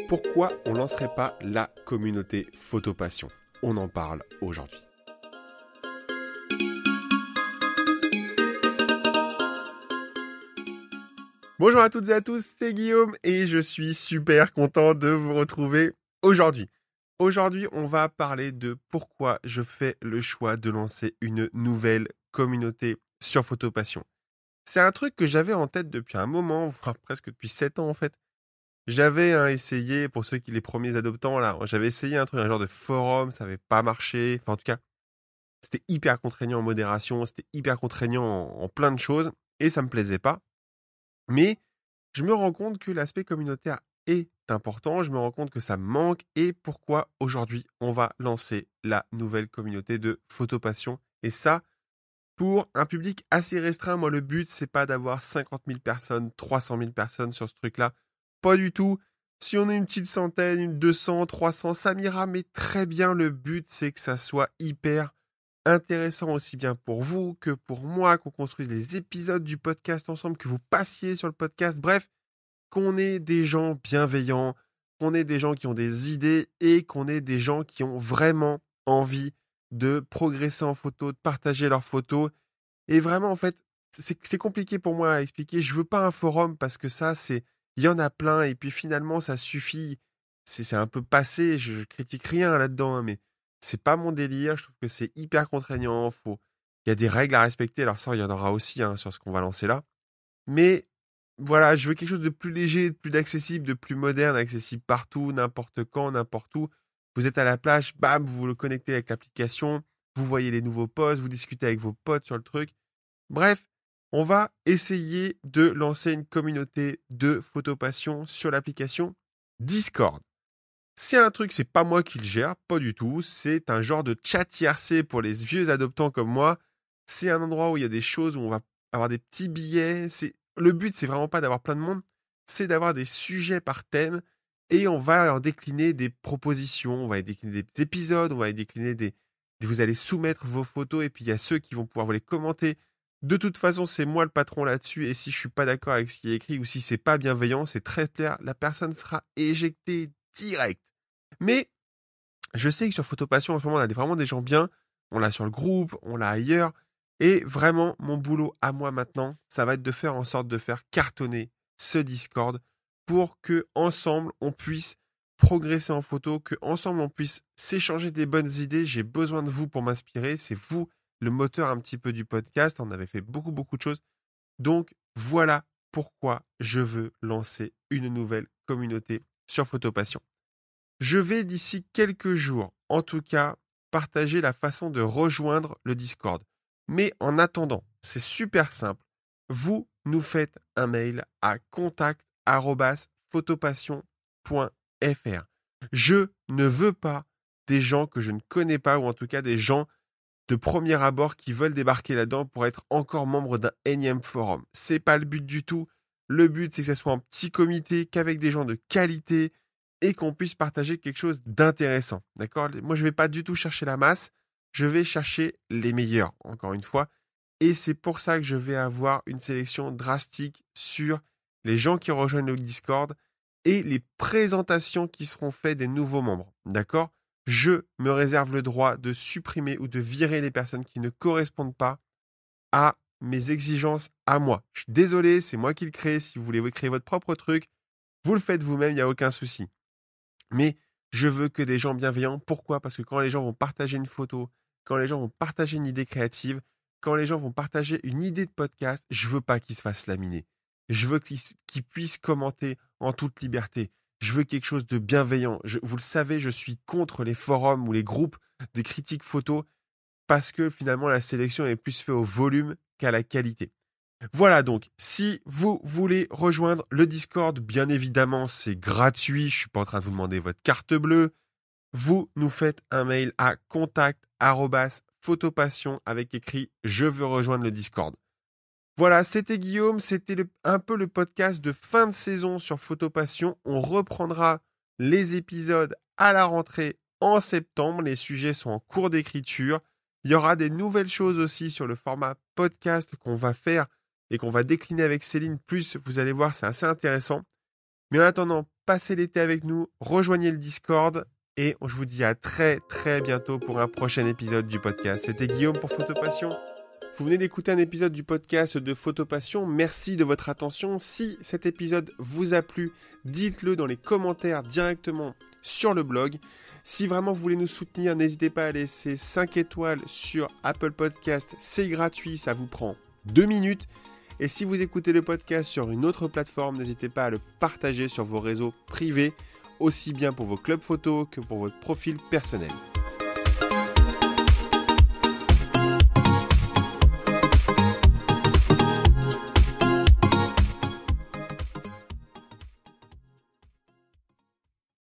Pourquoi on lancerait pas la communauté Photopassion? On en parle aujourd'hui. Bonjour à toutes et à tous, c'est Guillaume et je suis super content de vous retrouver aujourd'hui. Aujourd'hui, on va parler de pourquoi je fais le choix de lancer une nouvelle communauté sur Photopassion. C'est un truc que j'avais en tête depuis un moment, voire presque depuis 7 ans en fait. J'avais essayé, pour ceux qui les premiers adoptants là, j'avais essayé un truc, un genre de forum, ça avait pas marché. Enfin en tout cas, c'était hyper contraignant en modération, c'était hyper contraignant en plein de choses et ça me plaisait pas. Mais je me rends compte que l'aspect communautaire est important, je me rends compte que ça me manque et pourquoi aujourd'hui on va lancer la nouvelle communauté de Photopassion. Et ça, pour un public assez restreint. Moi, le but, c'est pas d'avoir 50 000 personnes, 300 000 personnes sur ce truc-là. Pas du tout. Si on est une petite centaine, une 200, 300, ça m'ira, mais très bien. Le but, c'est que ça soit hyper intéressant aussi bien pour vous que pour moi, qu'on construise les épisodes du podcast ensemble, que vous passiez sur le podcast. Bref, qu'on ait des gens bienveillants, qu'on ait des gens qui ont des idées et qu'on ait des gens qui ont vraiment envie de progresser en photo, de partager leurs photos. Et vraiment, en fait, c'est compliqué pour moi à expliquer. Je veux pas un forum parce que ça, il y en a plein et puis finalement, ça suffit. C'est un peu passé. Je critique rien là-dedans, hein, mais c'est pas mon délire. Je trouve que c'est hyper contraignant. Il y a des règles à respecter. Alors ça, il y en aura aussi sur ce qu'on va lancer là. Mais voilà, je veux quelque chose de plus léger, de plus accessible, de plus moderne, accessible partout, n'importe quand, n'importe où. Vous êtes à la plage, bam, vous le connectez avec l'application, vous voyez les nouveaux posts, vous discutez avec vos potes sur le truc. Bref, on va essayer de lancer une communauté de Photopassion sur l'application Discord. C'est un truc, c'est pas moi qui le gère, pas du tout. C'est un genre de chat IRC pour les vieux adoptants comme moi. C'est un endroit où il y a des choses où on va avoir des petits billets. Le but, c'est vraiment pas d'avoir plein de monde, c'est d'avoir des sujets par thème et on va leur décliner des propositions, on va décliner des épisodes, on va décliner vous allez soumettre vos photos et puis il y a ceux qui vont pouvoir vous les commenter. De toute façon, c'est moi le patron là-dessus et si je suis pas d'accord avec ce qui est écrit ou si c'est pas bienveillant, c'est très clair, la personne sera éjectée direct. Mais je sais que sur Photopassion, en ce moment, on a vraiment des gens bien. On l'a sur le groupe, on l'a ailleurs. Et vraiment, mon boulot à moi maintenant, ça va être de faire en sorte de faire cartonner ce Discord pour que ensemble on puisse progresser en photo, que ensemble on puisse s'échanger des bonnes idées. J'ai besoin de vous pour m'inspirer. C'est vous le moteur un petit peu du podcast. On avait fait beaucoup de choses. Donc voilà pourquoi je veux lancer une nouvelle communauté sur Photopassion. Je vais d'ici quelques jours, en tout cas, partager la façon de rejoindre le Discord. Mais en attendant, c'est super simple. Vous nous faites un mail à contact@photopassion.fr. Je ne veux pas des gens que je ne connais pas, ou en tout cas des gens de premier abord qui veulent débarquer là-dedans pour être encore membre d'un énième forum. C'est pas le but du tout. Le but, c'est que ce soit un petit comité, qu'avec des gens de qualité, et qu'on puisse partager quelque chose d'intéressant. D'accord? Moi, je ne vais pas du tout chercher la masse, je vais chercher les meilleurs, encore une fois. Et c'est pour ça que je vais avoir une sélection drastique sur les gens qui rejoignent le Discord et les présentations qui seront faites des nouveaux membres. D'accord? Je me réserve le droit de supprimer ou de virer les personnes qui ne correspondent pas à mes exigences à moi. Je suis désolé, c'est moi qui le crée. Si vous voulez créer votre propre truc, vous le faites vous-même, il n'y a aucun souci. Mais je veux que des gens bienveillants. Pourquoi? Parce que quand les gens vont partager une photo, quand les gens vont partager une idée créative, quand les gens vont partager une idée de podcast, je veux pas qu'ils se fassent laminer. Je veux qu'ils puissent commenter en toute liberté. Je veux quelque chose de bienveillant. Vous le savez, je suis contre les forums ou les groupes de critiques photo parce que finalement la sélection est plus faite au volume qu'à la qualité. Voilà donc, si vous voulez rejoindre le Discord, bien évidemment, c'est gratuit. Je suis pas en train de vous demander votre carte bleue. Vous nous faites un mail à contact@photopassion avec écrit « Je veux rejoindre le Discord ». Voilà, c'était Guillaume, c'était un peu le podcast de fin de saison sur Photopassion. On reprendra les épisodes à la rentrée en septembre. Les sujets sont en cours d'écriture. Il y aura des nouvelles choses aussi sur le format podcast qu'on va faire et qu'on va décliner avec Céline. Plus, vous allez voir, c'est assez intéressant. Mais en attendant, passez l'été avec nous, rejoignez le Discord et je vous dis à très très bientôt pour un prochain épisode du podcast. C'était Guillaume pour Photopassion. Vous venez d'écouter un épisode du podcast de Photopassion. Merci de votre attention. Si cet épisode vous a plu, dites-le dans les commentaires directement sur le blog. Si vraiment vous voulez nous soutenir, n'hésitez pas à laisser 5 étoiles sur Apple Podcast. C'est gratuit, ça vous prend 2 minutes. Et si vous écoutez le podcast sur une autre plateforme, n'hésitez pas à le partager sur vos réseaux privés, aussi bien pour vos clubs photos que pour votre profil personnel.